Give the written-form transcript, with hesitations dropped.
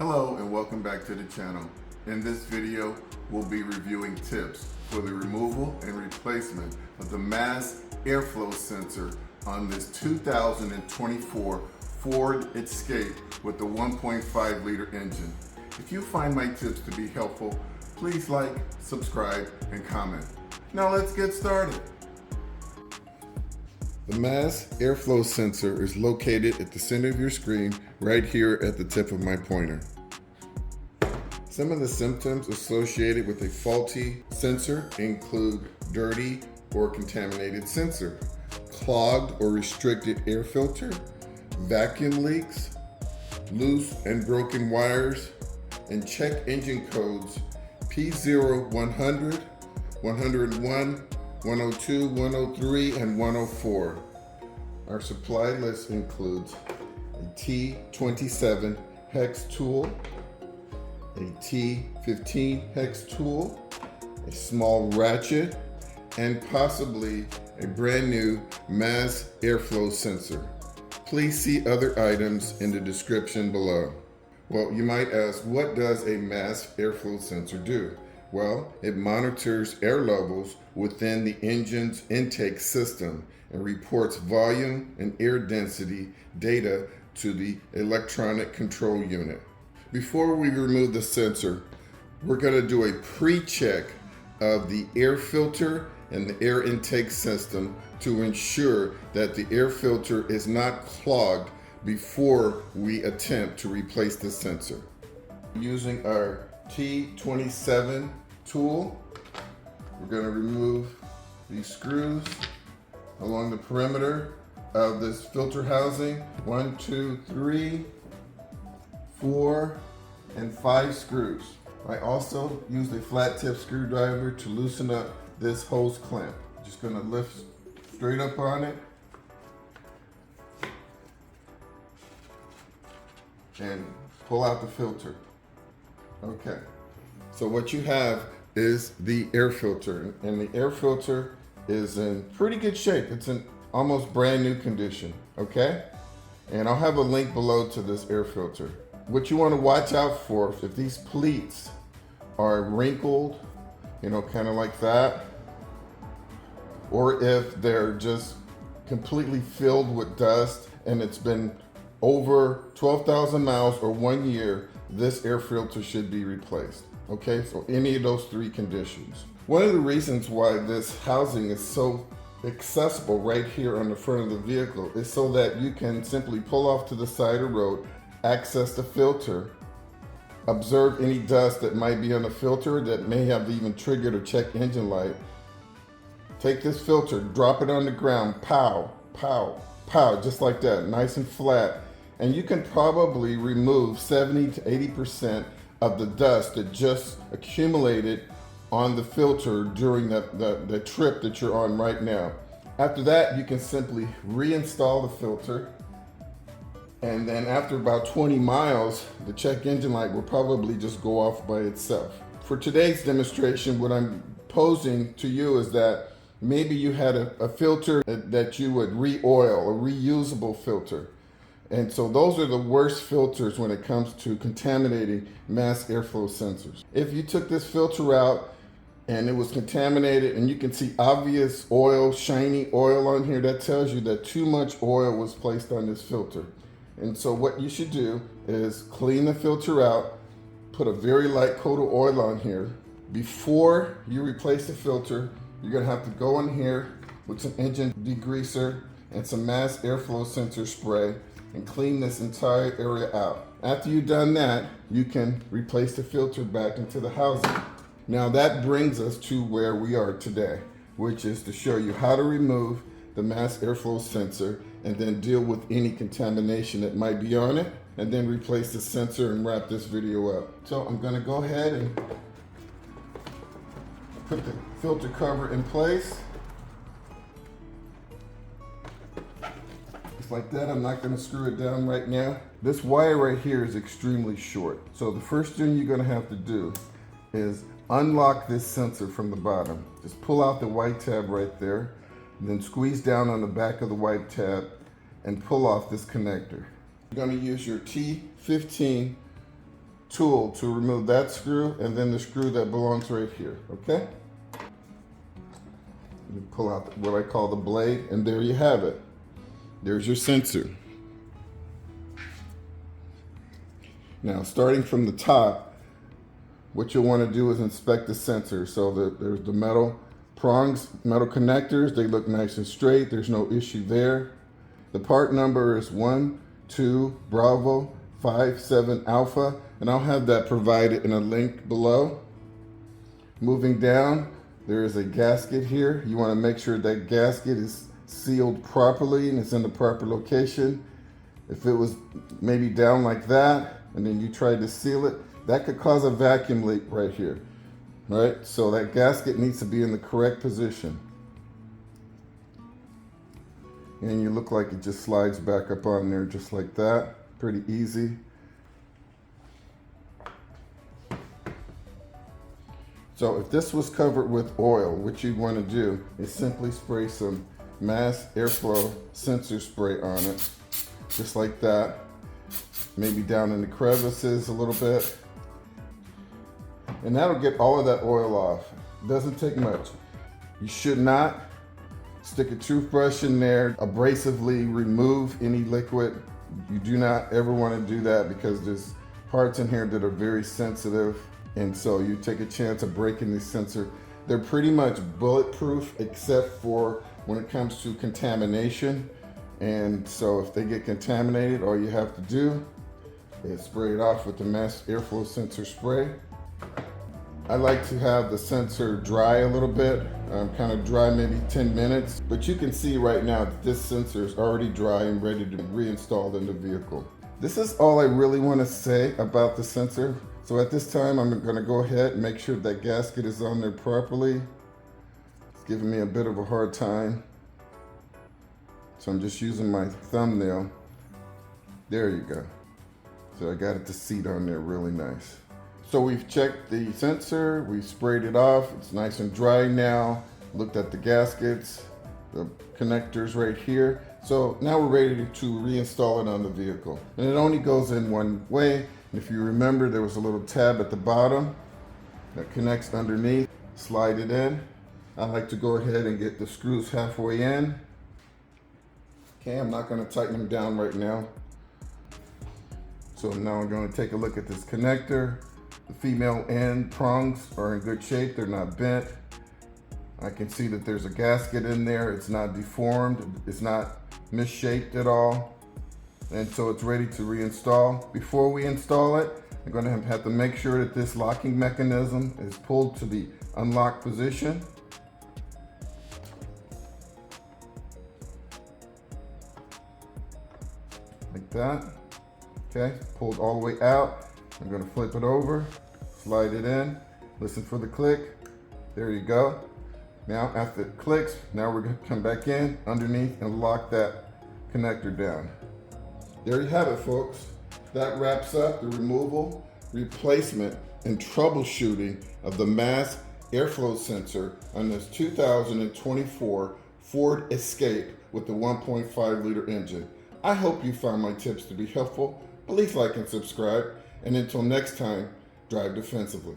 Hello and welcome back to the channel. In this video, we'll be reviewing tips for the removal and replacement of the mass airflow sensor on this 2024 Ford Escape with the 1.5 liter engine. If you find my tips to be helpful, please like, subscribe, and comment. Now let's get started. The mass airflow sensor is located at the center of your screen right here at the tip of my pointer. Some of the symptoms associated with a faulty sensor include dirty or contaminated sensor, clogged or restricted air filter, vacuum leaks, loose and broken wires, and check engine codes P0, 100, 101, 102, 103, and 104. Our supply list includes a T27 hex tool, a T15 hex tool, a small ratchet, and possibly a brand new mass airflow sensor. Please see other items in the description below. Well, you might ask, what does a mass airflow sensor do? Well, it monitors air levels within the engine's intake system and reports volume and air density data to the electronic control unit. Before we remove the sensor, we're going to do a pre-check of the air filter and the air intake system to ensure that the air filter is not clogged before we attempt to replace the sensor. Using our T27 tool, we're going to remove these screws along the perimeter of this filter housing. 1, 2, 3, 4, and 5 screws. I also used a flat tip screwdriver to loosen up this hose clamp. Just going to lift straight up on it and pull out the filter. Okay, so what you have is the air filter, and the air filter is in pretty good shape. It's in almost brand new condition, okay? And I'll have a link below to this air filter. What you want to watch out for, if these pleats are wrinkled, kind of like that, or if they're just completely filled with dust and it's been over 12,000 miles or 1 year, this air filter should be replaced. Okay, so any of those 3 conditions. One of the reasons why this housing is so accessible right here on the front of the vehicle is so that you can simply pull off to the side of the road, access the filter, observe any dust that might be on the filter that may have even triggered a check engine light. Take this filter, drop it on the ground, pow, pow, pow, just like that, nice and flat. And you can probably remove 70 to 80% of the dust that just accumulated on the filter during the trip that you're on right now. After that, you can simply reinstall the filter. And then after about 20 miles, the check engine light will probably just go off by itself. For today's demonstration, what I'm posing to you is that maybe you had a filter that you would re-oil, a reusable filter. And so those are the worst filters when it comes to contaminating mass airflow sensors. If you took this filter out and it was contaminated and you can see obvious oil, shiny oil on here, that tells you that too much oil was placed on this filter. And so what you should do is clean the filter out, put a very light coat of oil on here. Before you replace the filter, you're gonna have to go in here with some engine degreaser and some mass airflow sensor spray and clean this entire area out. After you've done that, you can replace the filter back into the housing. Now that brings us to where we are today, which is to show you how to remove the mass airflow sensor and then deal with any contamination that might be on it, and then replace the sensor and wrap this video up. So I'm gonna go ahead and put the filter cover in place. Just like that. I'm not gonna screw it down right now. This wire right here is extremely short. So the first thing you're gonna have to do is unlock this sensor from the bottom. Just pull out the white tab right there, and then squeeze down on the back of the white tab and pull off this connector. You're going to use your T15 tool to remove that screw and then the screw that belongs right here, okay? You pull out what I call the blade, and there you have it. There's your sensor. Now, starting from the top, what you'll want to do is inspect the sensor. So there's the metal prongs, metal connectors. They look nice and straight. There's no issue there. The part number is 1, 2, Bravo, 5, 7, Alpha, and I'll have that provided in a link below. Moving down, there is a gasket here. You want to make sure that gasket is sealed properly and it's in the proper location. If it was maybe down like that, and then you tried to seal it, that could cause a vacuum leak right here, right? So that gasket needs to be in the correct position. And you look like it just slides back up on there just like that. Pretty easy. So if this was covered with oil, what you want to do is simply spray some mass airflow sensor spray on it, just like that. Maybe down in the crevices a little bit. And that'll get all of that oil off. It doesn't take much. You should not stick a toothbrush in there, abrasively remove any liquid. You do not ever want to do that because there's parts in here that are very sensitive. And so you take a chance of breaking the sensor. They're pretty much bulletproof except for when it comes to contamination. And so if they get contaminated, all you have to do is spray it off with the mass airflow sensor spray. I like to have the sensor dry a little bit, kind of dry maybe 10 minutes, but you can see right now that this sensor is already dry and ready to be reinstalled in the vehicle. This is all I really want to say about the sensor. So at this time, I'm going to go ahead and make sure that gasket is on there properly. It's giving me a bit of a hard time. So I'm just using my thumbnail. There you go. So I got it to seat on there really nice. So we've checked the sensor, we sprayed it off, it's nice and dry now. Looked at the gaskets, the connectors right here. So now we're ready to reinstall it on the vehicle. And it only goes in one way. If you remember, there was a little tab at the bottom that connects underneath. Slide it in. I like to go ahead and get the screws halfway in. Okay, I'm not going to tighten them down right now. So now I'm going to take a look at this connector. The female end prongs are in good shape. They're not bent. I can see that there's a gasket in there. It's not deformed. It's not misshaped at all. And so it's ready to reinstall. Before we install it, I'm going to have to make sure that this locking mechanism is pulled to the unlock position. Like that. Okay, pulled all the way out. I'm going to flip it over, slide it in, listen for the click. There you go. Now after it clicks, now we're going to come back in underneath and lock that connector down. There you have it, folks. That wraps up the removal, replacement, and troubleshooting of the mass airflow sensor on this 2024 Ford Escape with the 1.5 liter engine. I hope you found my tips to be helpful. Please like and subscribe. And until next time, drive defensively.